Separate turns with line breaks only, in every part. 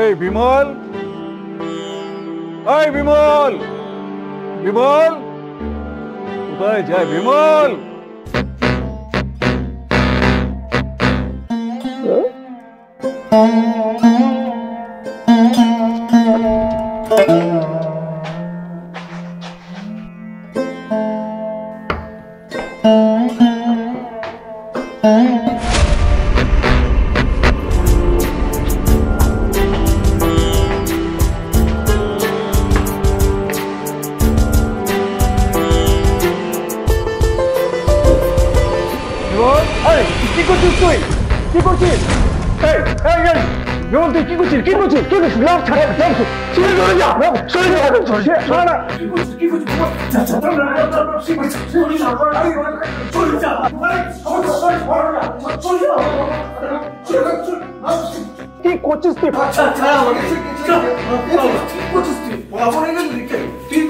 এই বিমল, এই বিমল, বিমল কোথায় যায় বিমল? কি করছিস তুই? কি করছিস? এই এই এই বিমল, তুই কি করছিস? কি করছিস? কি করছিস? লাভ ছাড়, লাভ সরে চলে যা, সরে যা, সরে না। কি করছিস? কি করছিস? যা যা, চল না, চল যা, চল যা, কি করছিস তুই? আচ্ছা ছাড় আমাকে। কি করছিস তুই? বরাবর এনে দিকে তুই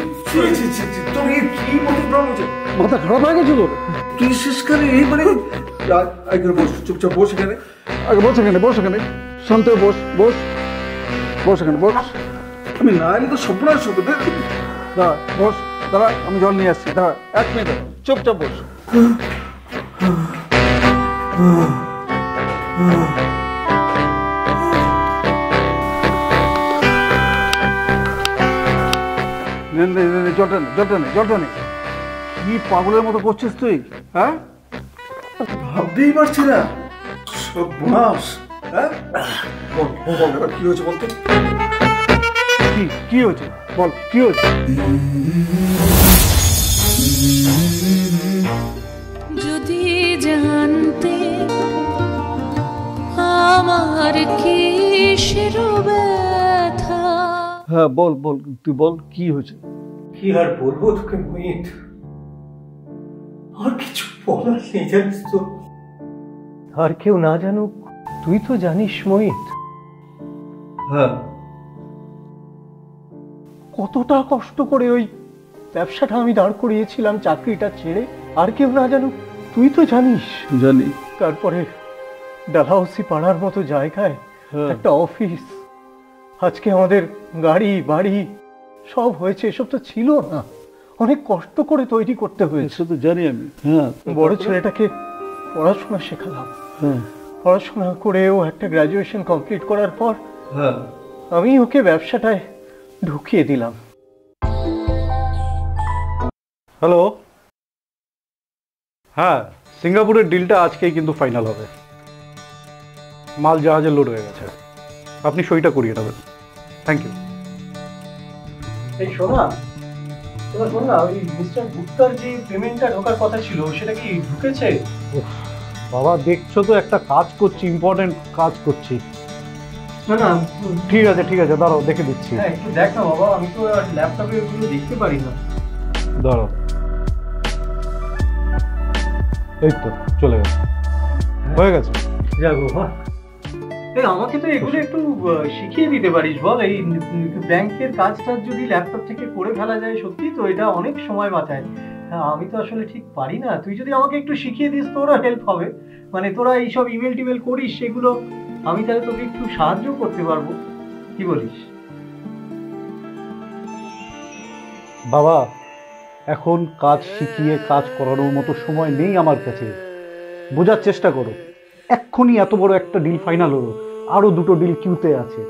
তোর এই মতো প্রবলেম হচ্ছে, মাথা খারাপ হয়ে গেছিল তোর? তুই শেষকালে এই মানে আগে বস, চুপচাপ বস এখানে। আগে বস এখানে, বস এখানে, শান্ত বস, বস বস এখানে বস। আমি না এলে তো সর্বনাশ হতো। দাঁড়া বস, দাঁড়া আমি জল নিয়ে আসছি, দাঁড়া 1 মিনিট, চুপচাপ বস। জলটা নে, জলটা নে, জলটা নে। কি পাগলের মতো করছিস তুই? হ্যাঁ, ভাবতেই পারছি না। সর্বনাশ। হ্যাঁ, কি হয়েছে বলতো? কি হয়েছে বল, কি হয়েছে?
যদি জানতে আমার কিসের ব্যথা।
হ্যাঁ বল বল, তুই বল কি হয়েছে?
কি আর বলবো তোকে মোহিত, আর কিছু বলার নেই জানিস তো। আর কেউ না জানুক, তুই তো জানিস মোহিত।
হ্যাঁ,
কতটা কষ্ট করে ওই ব্যবসাটা আমি দাঁড় করিয়েছিলাম চাকরিটা ছেড়ে। আর কেউ না জানুক, তুই তো জানিস।
জানি।
তারপরে ডালহাউসি পাড়ার মতো জায়গায় একটা অফিস, আজকে আমাদের গাড়ি বাড়ি সব হয়েছে। এসব তো ছিল না, অনেক কষ্ট করে তৈরি করতে হয়েছে।
তো জানি আমি। হ্যাঁ,
বড় ছেলেটাকে পড়াশোনা শেখালাম।
হ্যাঁ,
পড়াশোনা করেও একটা গ্রাজুয়েশন কমপ্লিট করার পর
হ্যাঁ,
আমি ওকে ব্যবসাটায় ঢুকিয়ে দিলাম।
হ্যালো, হ্যাঁ সিঙ্গাপুরের ডিলটা আজকেই কিন্তু ফাইনাল হবে। মাল জাহাজে লোড হয়ে গেছে, আপনি সইটা করিয়ে নেবেন। Thank you.
এই শোনা, শোন না, ওই মিস্টার গুপ্তার যে পেমেন্টটা ঢোকার কথা ছিল সেটা কি ঢুকেছে?
বাবা দেখছো তো, একটা কাজ করছি, ইম্পর্টেন্ট কাজ করছি।
না না,
ঠিক আছে ঠিক আছে, দাঁড়াও দেখে দিচ্ছি।
হ্যাঁ একটু দেখ না বাবা, আমি তো ল্যাপটপে ওগুলো দেখতে পারি না।
দাঁড়াও, এই তো চলে গেছে, হয়ে গেছে।
যাক বাবা, এই আমাকে তো এগুলো একটু শিখিয়ে দিতে পারিস বল। এই ব্যাংকের কাজটা যদি ল্যাপটপ থেকে করে ফেলা যায়, সত্যি তো এটা অনেক সময় বাঁচায়। হ্যাঁ, আমি তো আসলে ঠিক পারি না। তুই যদি আমাকে একটু শিখিয়ে দিস, তোরও হেল্প হবে। মানে তোরা এইসব ইমেল টিমেল করিস, সেগুলো আমি তাহলে তোকে একটু সাহায্য করতে পারবো। কি বলিস?
বাবা এখন কাজ শিখিয়ে কাজ করানোর মতো সময় নেই আমার কাছে। বোঝার চেষ্টা করো, এক্ষুনি এত বড় একটা ডিল ফাইনাল হলো, আরো 2টো ডিল কিউতে আছে।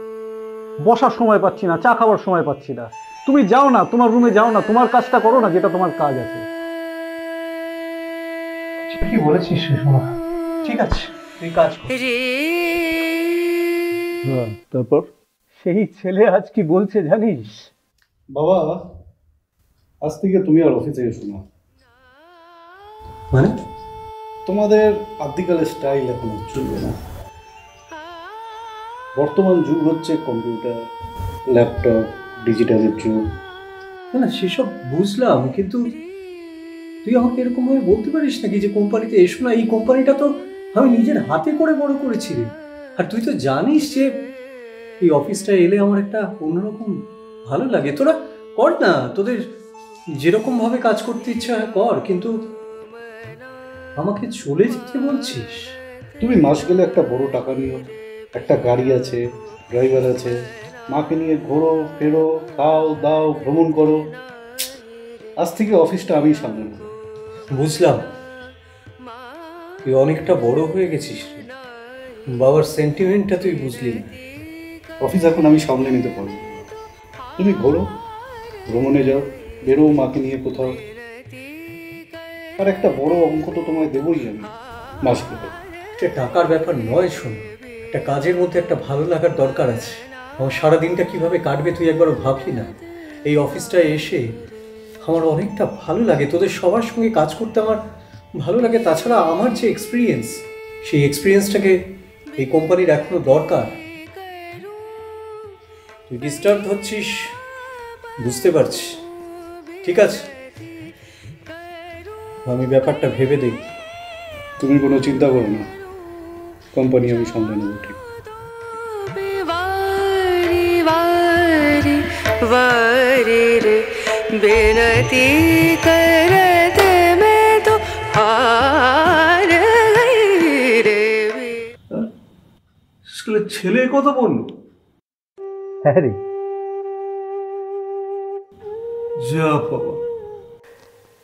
বসার সময় পাচ্ছি না, চা খাওয়ার সময় পাচ্ছি না। তুমি যাও না, তোমার রুমে যাও না, তোমার কাজটা করো না, যেটা তোমার কাজ আছে।
ঠিকই বলেছিস শোনা, ঠিক আছে তুই কাজ কর।
হ্যাঁ, তারপর
সেই ছেলে আজ কি বলছে জানিস?
বাবা আজ থেকে তুমি আর অফিসে এসো না।
মানে
তোমাদের আদিকালের স্টাইল এখন চলবে না। বর্তমান যুগ হচ্ছে কম্পিউটার, ল্যাপটপ, ডিজিটালের যুগ।
না সেসব বুঝলাম, কিন্তু তুই আমাকে এরকম ভাবে বলতে পারিস নাকি যে কোম্পানিতে এসো না? এই কোম্পানিটা তো আমি নিজের হাতে করে বড় করেছি রে। আর তুই তো জানিস যে এই অফিসটা এলে আমার একটা অন্যরকম ভালো লাগে। তোরা কর না, তোদের যেরকম ভাবে কাজ করতে ইচ্ছা হয় কর, কিন্তু আমাকে চলে যেতে বলছিস?
তুমি মাস গেলে একটা বড় টাকা নিও, একটা গাড়ি আছে, ড্রাইভার আছে, মাকে নিয়ে ঘোরো ফেরো, খাও দাও, ভ্রমণ করো। আজ থেকে অফিসটা আমি সামলে নেব।
বুঝলাম, তুই অনেকটা বড় হয়ে গেছিস রে। বাবার সেন্টিমেন্টটা তুই বুঝলি না।
অফিস এখন আমি সামলে নিতে পারবো। তুমি ঘোরো, ভ্রমণে যাও, বেরো মাকে নিয়ে কোথাও। আর একটা বড় অঙ্ক তো তোমায় দেবই আমি মাস গেলে।
এটা টাকার ব্যাপার নয়, শোন, একটা কাজের মধ্যে একটা ভালো লাগার দরকার আছে। আমার সারাদিনটা কিভাবে কাটবে তুই একবারও ভাবলি না? এই অফিসটায় এসে আমার অনেকটা ভালো লাগে, তোদের সবার সঙ্গে কাজ করতে আমার ভালো লাগে। তাছাড়া আমার যে এক্সপিরিয়েন্স, সেই এক্সপিরিয়েন্সটাকে এই কোম্পানির এখনো দরকার। তুই ডিস্টার্ব হচ্ছিস, বুঝতে পারছি, ঠিক আছে, আমি ব্যাপারটা ভেবে দেখি।
তুমি কোনো চিন্তা করো না, কোম্পানি আমি সামলে নেব। ঠিক
बेनती करते मैं तो हार गई रे।
স্কুলে ছেলে কথা বললো?
হ্যাঁ রে,
যা বাবা,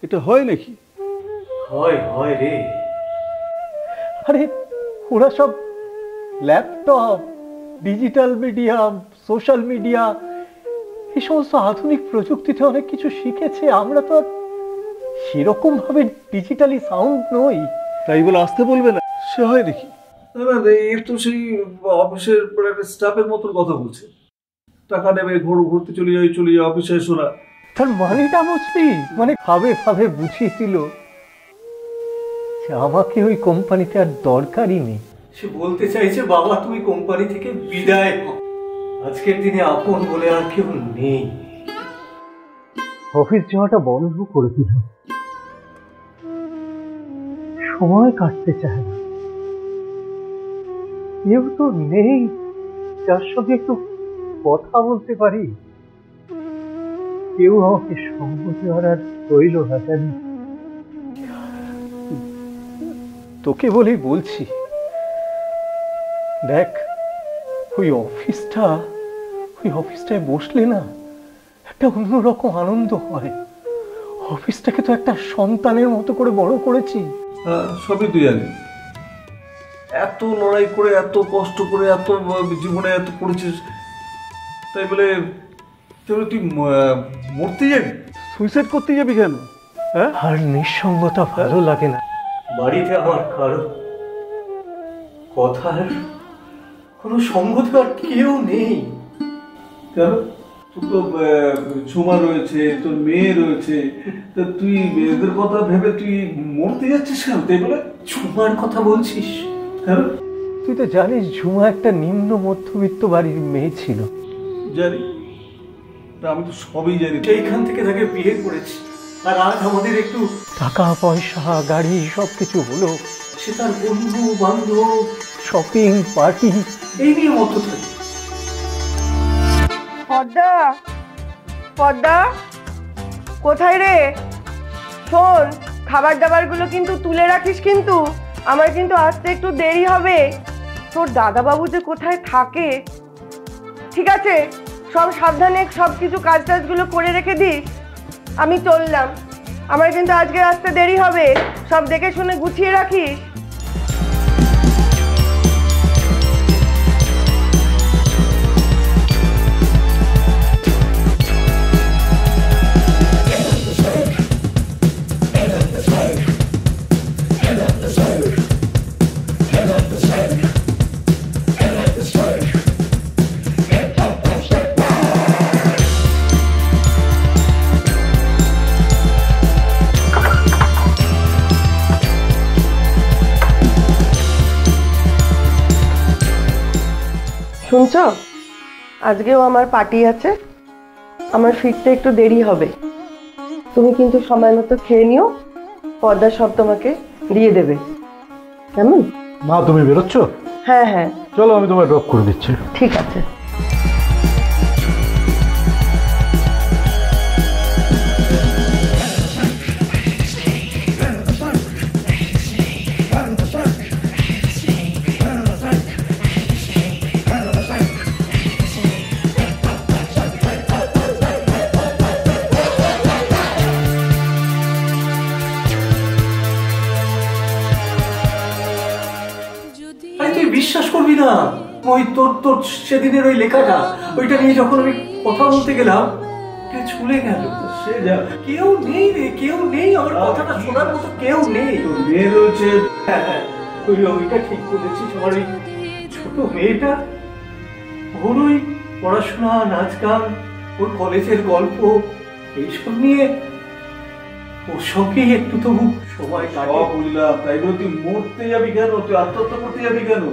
এটা হয় নাকি?
হয় হয় রে। আরে ওরা সব laptop, digital medium, social media, এই সমস্ত আধুনিক প্রযুক্তিতে অনেক কিছু শিখেছে। আমরা তো আর সেরকম ভাবে ডিজিটালি সাউন্ড নই।
তাই বলে আসতে বলবে না? সে হয় নাকি? এর তো সেই অফিসের একটা স্টাফের মতন কথা বলছে। টাকা নেবে, ঘুরতে চলে যাই অফিসে এসো না।
তার মানেটা বুঝলি? মানে ভাবে ভাবে বুঝিয়ে দিল যে আমাকে ওই কোম্পানিতে আর দরকারই নেই। সে বলতে চাইছে, বাবা তুমি কোম্পানি থেকে বিদায় হও, আজকের দিনে আপন বলে আর কেউ নেই। অফিস যাওয়াটা বন্ধ করে দিল, সময় কাটতে চায় না, কেউ তো নেই যার সঙ্গে একটু কথা বলতে পারি। কেউ আমাকে সঙ্গ দেওয়ার আর রইল না জানি। তোকে বলেই বলছি, দেখ ওই অফিসটায় বসলে না একটা অন্যরকম আনন্দ হয়। অফিসটাকে তো একটা সন্তানের মতো করে বড় করেছি।
সবই তুই জানি, এত লড়াই করে, এত কষ্ট করে, এত জীবনে এত করেছিস, তাই বলে তুই মরতে যাবি? সুইসাইড করতে যাবি কেন? হ্যাঁ,
আর নিঃসঙ্গতা ভালো লাগে না। বাড়িতে আমার কারো কথার কোনো সঙ্গ দেওয়ার কেউ নেই।
কেন? তোর তো ঝুমা রয়েছে, তোর মেয়ে রয়েছে, তা তুই এদের কথা ভেবে তুই মরতে যাচ্ছিস কেন? তাই বলে
ঝুমার কথা বলছিস?
কেন?
তুই তো জানিস ঝুমা একটা নিম্ন মধ্যবিত্ত বাড়ির মেয়ে ছিল।
জানি, আমি তো সবই জানি।
সেইখান থেকে তাকে বিয়ে করেছি, আর আজ আমাদের একটু টাকা পয়সা, গাড়ি, সবকিছু হলো। সে তার বন্ধু বান্ধব, শপিং, পার্টি, এই নিয়ে মতো থাকে।
পদ্মা, পদ্মা কোথায় রে? শোন, খাবার দাবার গুলো কিন্তু তুলে রাখিস, কিন্তু আমার কিন্তু আসতে একটু দেরি হবে। তোর দাদাবাবু যে কোথায় থাকে, ঠিক আছে? সব সাবধানে সব কিছু কাজ টাজগুলো করে রেখে দিস। আমি চললাম, আমার কিন্তু আজকে আসতে দেরি হবে। সব দেখে শুনে গুছিয়ে রাখিস। শুনছ, আজকেও আমার পার্টি আছে, আমার ফিরতে একটু দেরি হবে। তুমি কিন্তু সময় মতো খেয়ে নিও, পর্দা সব তোমাকে দিয়ে দেবে, কেমন?
মা তুমি বেরোচ্ছ?
হ্যাঁ হ্যাঁ,
চলো আমি তোমায় ড্রপ করে দিচ্ছি।
ঠিক আছে।
বিশ্বাস করবি না, ওই তোর তোর সেদিনের ওই লেখাটা, ওইটা নিয়ে যখন আমি কথা বলতে গেলাম চলে গেল।
সে যা,
কেউ নেই রে, কেউ নেই, আমার কথাটা শোনার মতো কেউ নেই।
মেয়ে রয়েছে।
হ্যাঁ, ওইটা ঠিক বলেছিস। আমার ওই ছোট মেয়েটা, ওর ওই পড়াশোনা, নাচ গান, ওর কলেজের গল্প, এইসব নিয়ে ওর সঙ্গেই একটু তবু সময় কাটে।
বললাম তাই বলে তুই মরতে যাবি কেন? তুই আত্মহত্যা করতে যাবি কেন?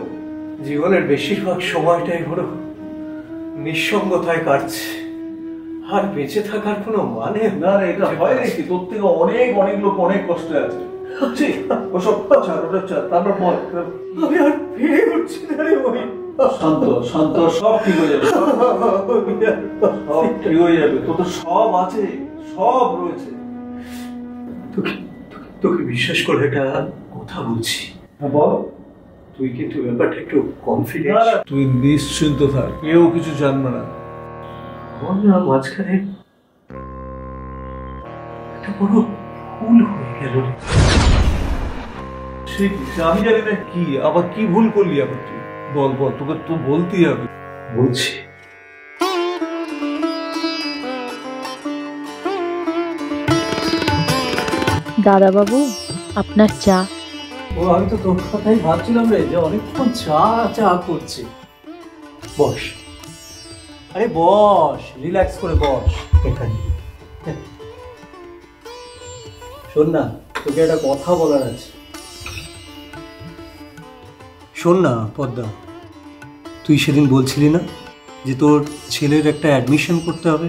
জীবনের বেশিরভাগ সময়টাই হলো নিঃসঙ্গতায় কাটছে, আর বেঁচে থাকার কোনো মানে
না রে, এটা হয় নাকি? তোর থেকে অনেক অনেক লোক অনেক কষ্টে আছে। ওসব ছাড়, ওটা ছাড়, তারপর বল।
আমি আর ফিরে উঠছি না রে ভাই।
শান্ত শান্ত, সব ঠিক হয়ে যাবে, সব ঠিক হয়ে যাবে। তোর তো সব আছে, সব রয়েছে।
তোকে তোকে বিশ্বাস করে একটা কথা বলছি।
হ্যাঁ বল।
তুই কিন্তু ব্যাপারটা একটু কনফিডেন্স।
তুই নিশ্চিন্ত থাক, কেউ কিছু জানবে না।
আমার না মাঝখানে একটা বড় ভুল হয়ে গেল রে।
সে কি? আমি জানি না কি, আবার কি ভুল করলি আবার তুই? বল বল, তোকে তো বলতেই হবে।
বলছি,
দাদা বাবু, আপনার চা।
ও আমি তো তোর কথাই ভাবছিলাম রে, যে অনেকক্ষণ চা চা করছে। বস, আরে বস, রিল্যাক্স করে বস এখানে। শোন না, তোকে একটা কথা বলার আছে। শোন না পদ্মা, তুই সেদিন বলছিলি না যে তোর ছেলের একটা অ্যাডমিশন করতে হবে?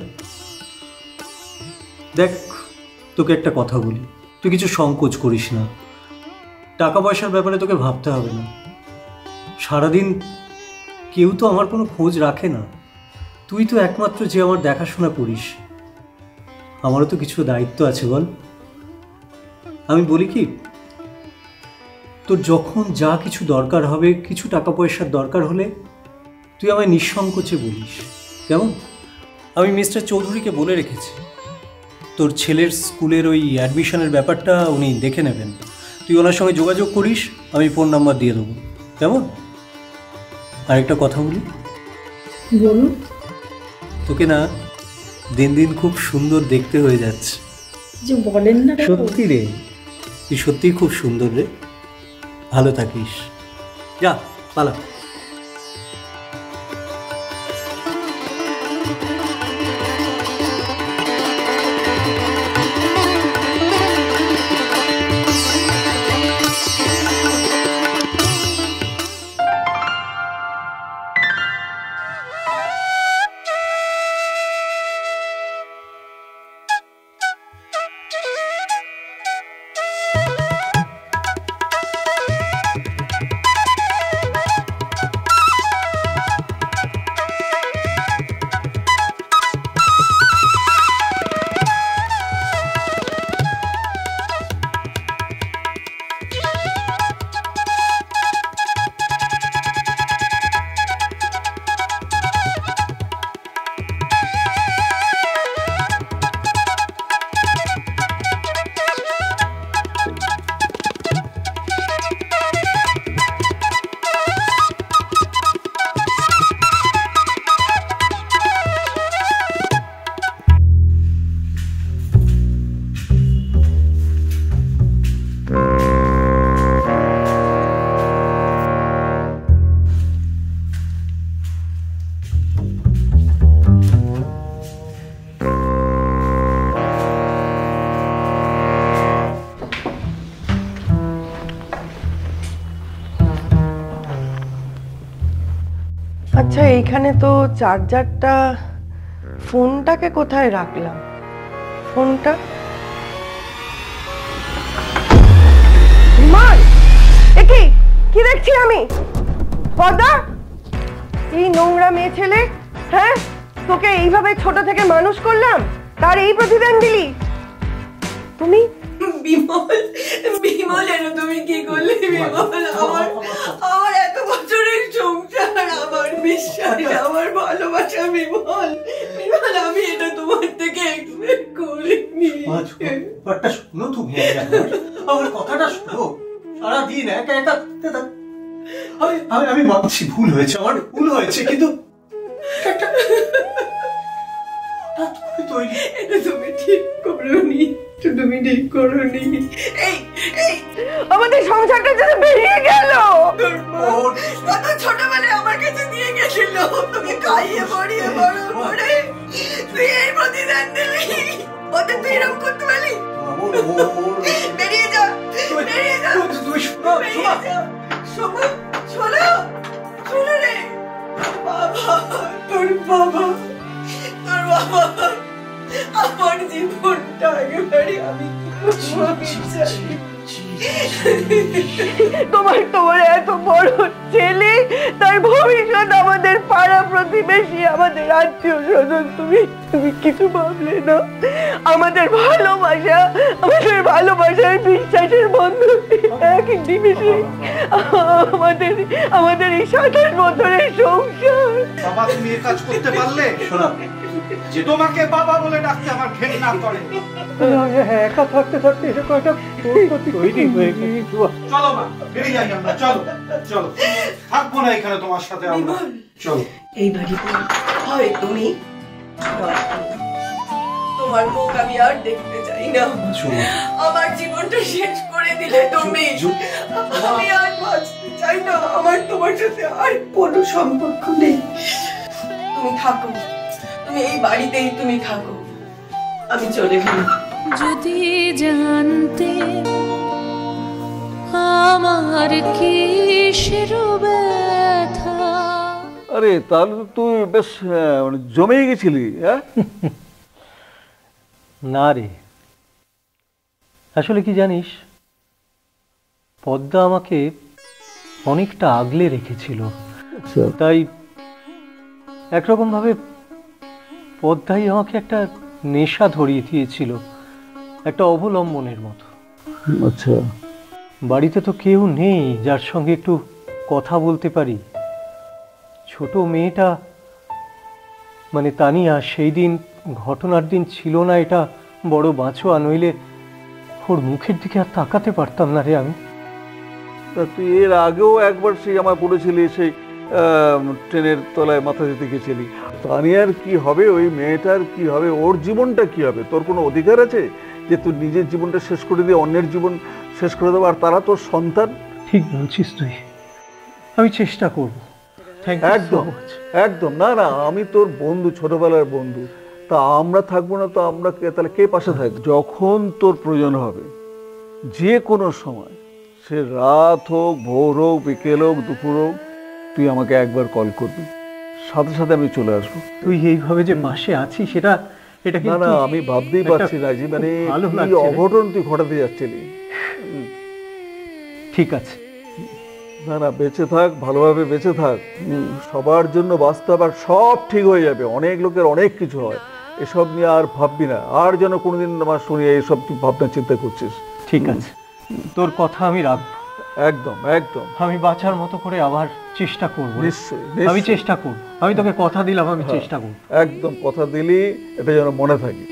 দেখ, তোকে একটা কথা বলি, তুই কিছু সংকোচ করিস না। টাকা পয়সার ব্যাপারে তোকে ভাবতে হবে না। সারাদিন কেউ তো আমার কোনো খোঁজ রাখে না, তুই তো একমাত্র যে আমার দেখাশোনা করিস। আমারও তো কিছু দায়িত্ব আছে বল। আমি বলি কি, তোর যখন যা কিছু দরকার হবে, কিছু টাকা পয়সার দরকার হলে তুই আমায় নিঃসংকোচে বলিস, কেমন? আমি মিস্টার চৌধুরীকে বলে রেখেছি, তোর ছেলের স্কুলের ওই অ্যাডমিশনের ব্যাপারটা উনি দেখে নেবেন। তুই ওনার সঙ্গে যোগাযোগ করিস, আমি ফোন নাম্বার দিয়ে দেবো, কেমন? আরেকটা কথা বলি,
বলুন।
তোকে না দিন দিন খুব সুন্দর দেখতে হয়ে যাচ্ছে।
যে বলেন না
সত্যি রে, তুই সত্যিই খুব সুন্দর রে। ভালো থাকিস, যা পালা।
আচ্ছা, এইখানে তো চার্জারটা, ফোনটাকে কোথায় রাখলাম? ফোনটা বিমল, একি কি দেখছি আমি? পদ্মা, এই নোংরা মেয়ে ছেলে, হ্যাঁ? তোকে এইভাবে ছোট থেকে মানুষ করলাম, তার এই প্রতিদান দিলি তুমি?
বিমল, বিমল যেন তুমি কি করলে বিমল? আমার এত বছরের সংসার, আমার বিশ্বাস, আমার ভালোবাসা বিমল, বিমল আমি এটা তোমার থেকে এক্সপেক্ট করিনি।
ব্যাপারটা শোনো তুমি, আমার কথাটা শোনো। সারাদিন একা একা
আমি মানছি ভুল হয়েছে, আমার ভুল হয়েছে, কিন্তু
এটা তুমি ঠিক করোনি, তুমি ঠিক করোনি। এই এই
আমাদের সংসারটা যেন বেরিয়ে গেল।
কত ছোটবেলায় আমার কাছে দিয়ে গেছিল, তুমি খাইয়ে পড়িয়ে বড় করে তুই এই প্রতিদান দিলি, ওদের তুই এরকম করতে পারলি? বেরিয়ে যা, বেরিয়ে যা, বেরিয়ে যা। শোনো শোনো শোনো রে বাবা, তোর বাবা, তোর বাবা আমার জীবনটা একেবারে আমি
তোমার এত বড় ছেলে, তার ভবিষ্যৎ আমাদের পাড়া প্রতিবেশী, আমাদের আত্মীয় স্বজন, তুমি কিছু ভাবলে না? আমাদের ভালোবাসার বিশ্বাসের বন্ধু এক নিমিষে আমাদের এই 27 বছরের সংসার।
বাবা তুমি এই কাজ করতে পারলে? শোনা, যে তোমাকে বাবা বলে ডাকতে আমার ঘেন্না করে।
একা থাকতে থাকতে এরকম একটা তৈরি হয়ে গেছে।
চলো মা, বেরিয়ে যাই আমরা, চলো চলো, থাকবো না এখানে তোমার সাথে আমরা, চলো।
এই বাড়িতে হয় তুমি, তোমার মুখ আমি আর দেখতে চাই না। আমার জীবনটা শেষ করে দিলে তুমি, আমি আর বাঁচতে চাই না, আমার তোমার সাথে আর কোনো সম্পর্ক নেই। তুমি থাকো, তুমি এই বাড়িতেই তুমি থাকো, আমি চলে গেলাম।
যদি জানতে আমার কিসের ব্যথা।
আরে তাহলে তো তুই বেশ মানে জমেই গেছিলি। হ্যাঁ
না রে, আসলে কি জানিস, পদ্মা আমাকে অনেকটা আগলে রেখেছিল, তাই একরকম ভাবে পদ্মাই আমাকে একটা নেশা ধরিয়ে দিয়েছিল, একটা অবলম্বনের মতো।
আচ্ছা,
বাড়িতে তো কেউ নেই যার সঙ্গে একটু কথা বলতে পারি। ছোট মেয়েটা মানে তানিয়া সেই দিন ঘটনার দিন ছিল না, এটা বড় বাঁচোয়া, নইলে ওর মুখের দিকে আর তাকাতে পারতাম না রে আমি।
তা তুই এর আগেও একবার সেই আমার পড়েছিলি, সেই ট্রেনের তলায় মাথা দিতে গেছিলি। তানিয়ার কি হবে, ওই মেয়েটার কি হবে, ওর জীবনটা কি হবে? তোর কোনো অধিকার আছে যে তুই নিজের জীবনটা শেষ করে দিয়ে অন্যের জীবন শেষ করে দেবো? আর তারা তোর সন্তান।
ঠিক বলছিস তুই, আমি চেষ্টা করব।
একদম একদম, না না, আমি তোর বন্ধু, ছোটবেলার বন্ধু, তা আমরা থাকবো না তো আমরা তাহলে কে পাশে থাকবে? যখন তোর প্রয়োজন হবে, যে কোনো সময়, সে রাত হোক, ভোর হোক, বিকেল হোক, দুপুর হোক, তুই আমাকে একবার কল করবি, সাথে সাথে আমি চলে আসবো।
তুই এইভাবে যে পাশে আছিস সেটা এটা
না না, আমি ভাবতেই পারছি না যে মানে কি অঘটন তুই ঘটাতে যাচ্ছিলি।
ঠিক আছে,
না না, বেঁচে থাক, ভালোভাবে বেঁচে থাক, সবার জন্য বাঁচতে হবে, আর সব ঠিক হয়ে যাবে। অনেক লোকের অনেক কিছু হয়, এসব নিয়ে আর ভাববি না, আর যেন কোনোদিন আমার শুনি এইসব তুই ভাবনা চিন্তা করছিস।
ঠিক আছে, তোর কথা আমি রাখবো।
একদম একদম,
আমি বাঁচার মতো করে আবার চেষ্টা করবো।
নিশ্চয়ই
আমি চেষ্টা করব, আমি তোকে কথা দিলাম, আমি চেষ্টা করব।
একদম কথা দিলি, এটা যেন মনে থাকে।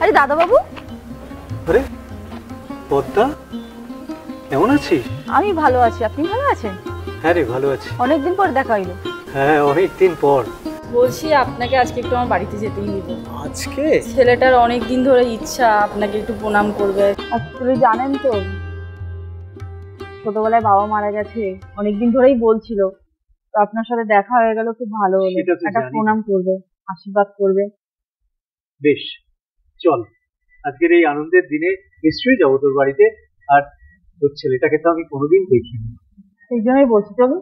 আরে দাদা বাবু,
আরে পদ্মা, কেমন আছিস?
আমি ভালো আছি, আপনি ভালো আছেন?
হ্যাঁ রে, ভালো আছি।
অনেকদিন পর দেখা হইলো।
হ্যাঁ, অনেকদিন পর।
বলছি আপনাকে আজকে একটু আমার বাড়িতে যেতেই হবে।
আজকে?
ছেলেটার অনেক দিন ধরে ইচ্ছা আপনাকে একটু প্রণাম করবে। আসলে জানেন তো, ছোটবেলায় বাবা মারা গেছে, অনেকদিন ধরেই বলছিল, তো আপনার সাথে দেখা হয়ে গেল, খুব ভালো হলো। একটা প্রণাম করবে, আশীর্বাদ করবে।
বেশ, চল, আজকের এই আনন্দের দিনে নিশ্চয়ই যাবো তোর বাড়িতে। আর তোর ছেলেটাকে তো আমি কোনোদিন দেখিনি।
সেই জন্যই বলছি, চলুন।